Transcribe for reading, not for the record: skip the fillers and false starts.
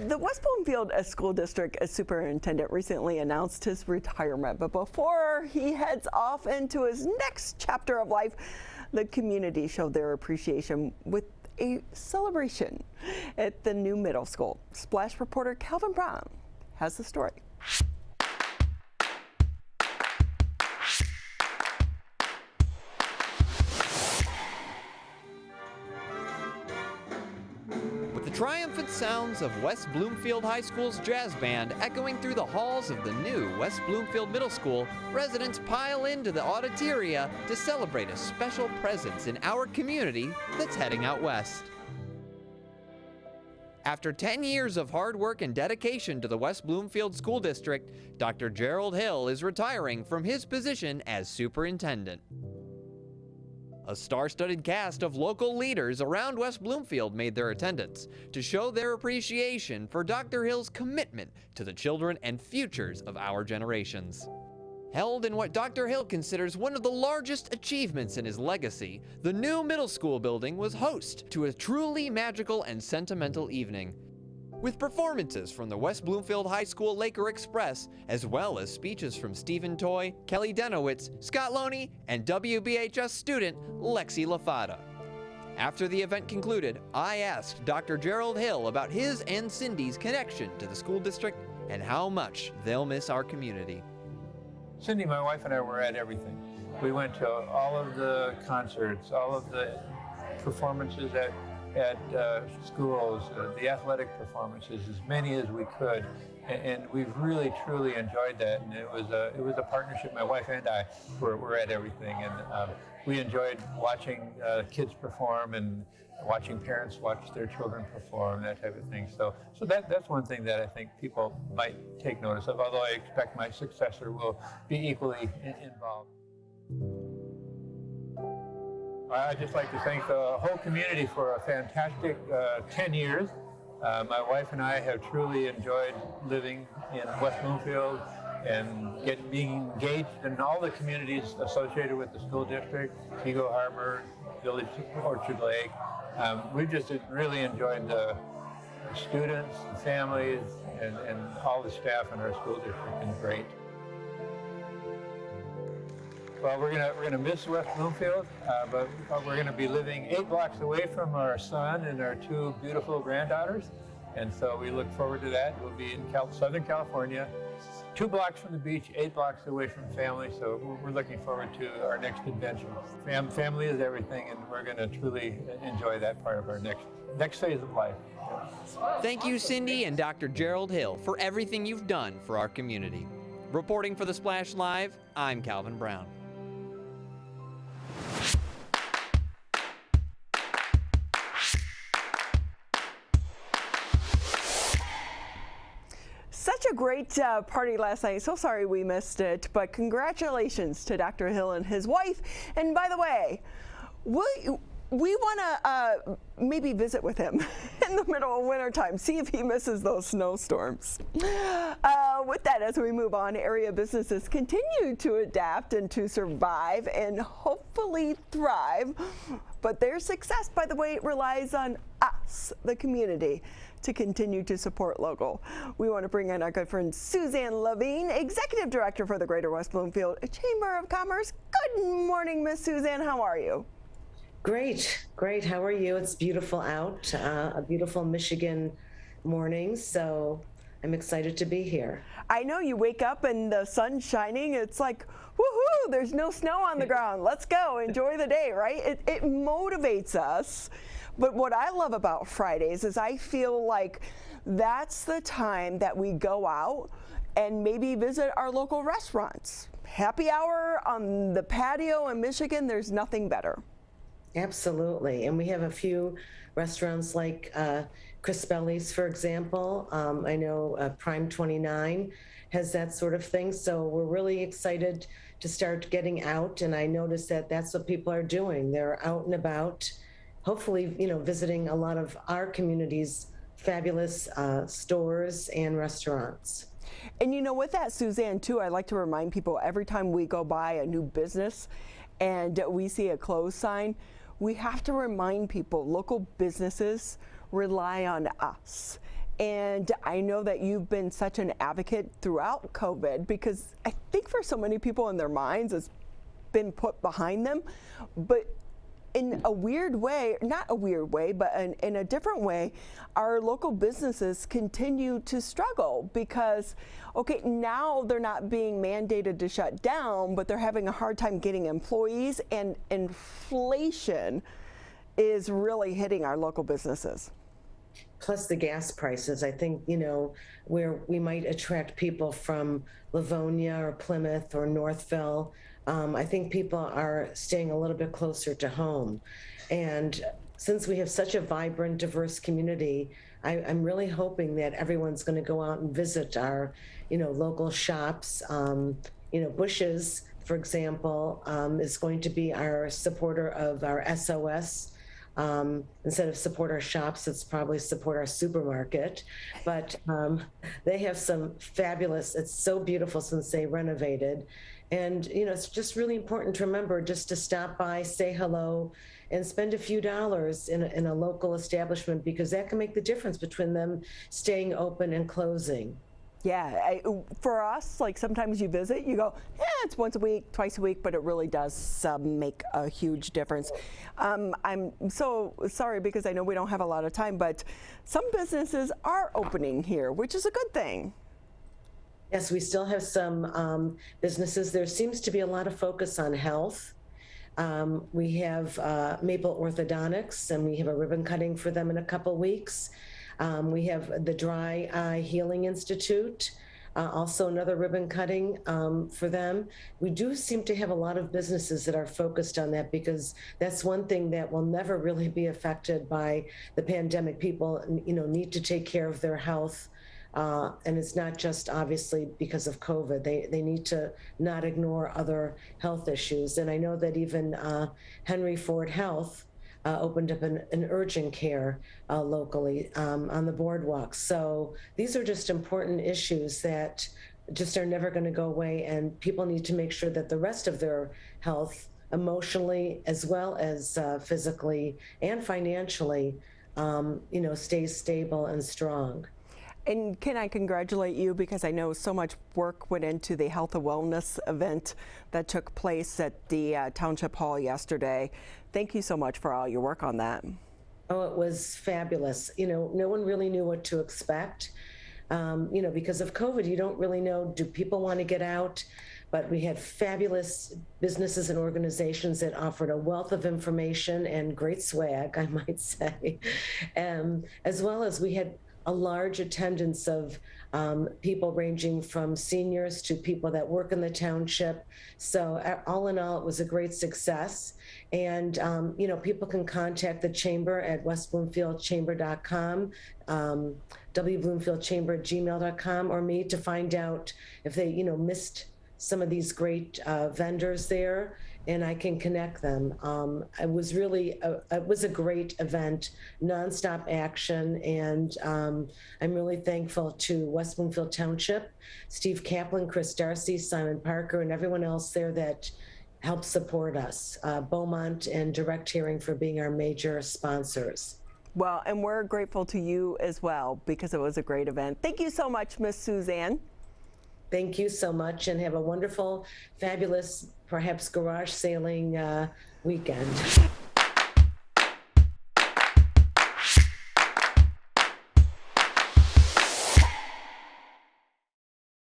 The West Bloomfield School District Superintendent recently announced his retirement, but before he heads off into his next chapter of life, the community showed their appreciation with a celebration at the new middle school. Splash reporter Calvin Brown has the story. With the triumphant sounds of West Bloomfield High School's jazz band echoing through the halls of the new West Bloomfield Middle School, residents pile into the auditoria to celebrate a special presence in our community that's heading out west. After 10 years of hard work and dedication to the West Bloomfield School District, Dr. Gerald Hill is retiring from his position as superintendent. A star-studded cast of local leaders around West Bloomfield made their attendance to show their appreciation for Dr. Hill's commitment to the children and futures of our generations. Held in what Dr. Hill considers one of the largest achievements in his legacy, the new middle school building was host to a truly magical and sentimental evening. With performances from the West Bloomfield High School Laker Express, as well as speeches from Stephen Toy, Kelly Denowitz, Scott Loney, and WBHS student Lexi LaFada. After the event concluded, I asked Dr. Gerald Hill about his and Cindy's connection to the school district and how much they'll miss our community. Cindy, my wife, and I were at everything. We went to all of the concerts, all of the performances at schools, the athletic performances, as many as we could, and we've really truly enjoyed that. And it was a partnership. My wife and I were at everything, and we enjoyed watching kids perform and watching parents watch their children perform, that type of thing. So that's one thing that I think people might take notice of, although I expect my successor will be equally involved. I'd just like to thank the whole community for a fantastic 10 years. My wife and I have truly enjoyed living in West Bloomfield and being engaged in all the communities associated with the school district, Eagle Harbor, Village Orchard Lake. We've just really enjoyed the students, the families, and all the staff in our school district. Been great. Well, we're gonna miss West Bloomfield, but we're gonna be living 8 blocks away from our son and our 2 beautiful granddaughters, and so we look forward to that. We'll be in Southern California, 2 blocks from the beach, 8 blocks away from family. So we're looking forward to our next adventure. Family is everything, and we're gonna truly enjoy that part of our next phase of life. Thank you, Cindy and Dr. Gerald Hill, for everything you've done for our community. Reporting for the Splash Live, I'm Calvin Brown. Such a great party last night. So sorry we missed it, but congratulations to Dr. Hill and his wife. And by the way, we want to maybe visit with him in the middle of wintertime, see if he misses those snowstorms. With that, as we move on, area businesses continue to adapt and to survive and hopefully thrive. But their success, by the way, relies on us, the community, to continue to support local. We want to bring in our good friend Suzanne Levine, Executive Director for the Greater West Bloomfield Chamber of Commerce. Good morning, Miss Suzanne. How are you? Great. How are you? It's beautiful out, a beautiful Michigan morning, so I'm excited to be here. I know you wake up and the sun's shining. It's like, woohoo, there's no snow on the ground. Let's go, enjoy the day, right? It motivates us. But what I love about Fridays is I feel like that's the time that we go out and maybe visit our local restaurants. Happy hour on the patio in Michigan, there's nothing better. Absolutely. And we have a few restaurants like Crispelli's, for example. I know Prime 29 has that sort of thing. So we're really excited to start getting out. And I noticed that that's what people are doing. They're out and about, hopefully, visiting a lot of our community's fabulous stores and restaurants. And with that, Suzanne, too, I like to remind people every time we go by a new business and we see a close sign, we have to remind people local businesses rely on us. And I know that you've been such an advocate throughout COVID, because I think for so many people in their minds it's been put behind them. But in a weird way, not a weird way, but in a different way, our local businesses continue to struggle because, okay, now they're not being mandated to shut down, but they're having a hard time getting employees, and inflation is really hitting our local businesses. Plus the gas prices, I think, where we might attract people from Livonia or Plymouth or Northville, I think people are staying a little bit closer to home. And since we have such a vibrant, diverse community, I'm really hoping that everyone's going to go out and visit our, local shops. Bush's, for example, is going to be our supporter of our SOS. Instead of support our shops, it's probably support our supermarket. But they have some fabulous, it's so beautiful since they renovated. And, it's just really important to remember just to stop by, say hello, and spend a few dollars in a local establishment, because that can make the difference between them staying open and closing. Yeah, for us, like sometimes you visit, you go, yeah, it's once a week, twice a week, but it really does make a huge difference. I'm so sorry because I know we don't have a lot of time, but some businesses are opening here, which is a good thing. Yes, we still have some businesses. There seems to be a lot of focus on health. We have Maple Orthodontics, and we have a ribbon cutting for them in a couple weeks. We have the Dry Eye Healing Institute, also another ribbon cutting for them. We do seem to have a lot of businesses that are focused on that, because that's one thing that will never really be affected by the pandemic. People, need to take care of their health. And it's not just obviously because of COVID. They need to not ignore other health issues. And I know that even Henry Ford Health opened up an urgent care locally on the boardwalk. So these are just important issues that just are never going to go away. And people need to make sure that the rest of their health, emotionally as well as physically and financially, stays stable and strong. And can I congratulate you, because I know so much work went into the health and wellness event that took place at the Township Hall yesterday. Thank you so much for all your work on that. Oh, it was fabulous. No one really knew what to expect. Because of COVID, you don't really know, do people want to get out? But we had fabulous businesses and organizations that offered a wealth of information and great swag, I might say. As well as we had a large attendance of people ranging from seniors to people that work in the township. So all in all, it was a great success. And, people can contact the chamber at westbloomfieldchamber.com, wbloomfieldchamber@gmail.com, or me to find out if they, missed some of these great vendors there, and I can connect them. It was really, it was a great event, nonstop action, and I'm really thankful to West Bloomfield Township, Steve Kaplan, Chris Darcy, Simon Parker, and everyone else there that helped support us. Beaumont and Direct Hearing for being our major sponsors. Well, and we're grateful to you as well, because it was a great event. Thank you so much, Miss Suzanne. Thank you so much, and have a wonderful, fabulous, perhaps garage sailing weekend.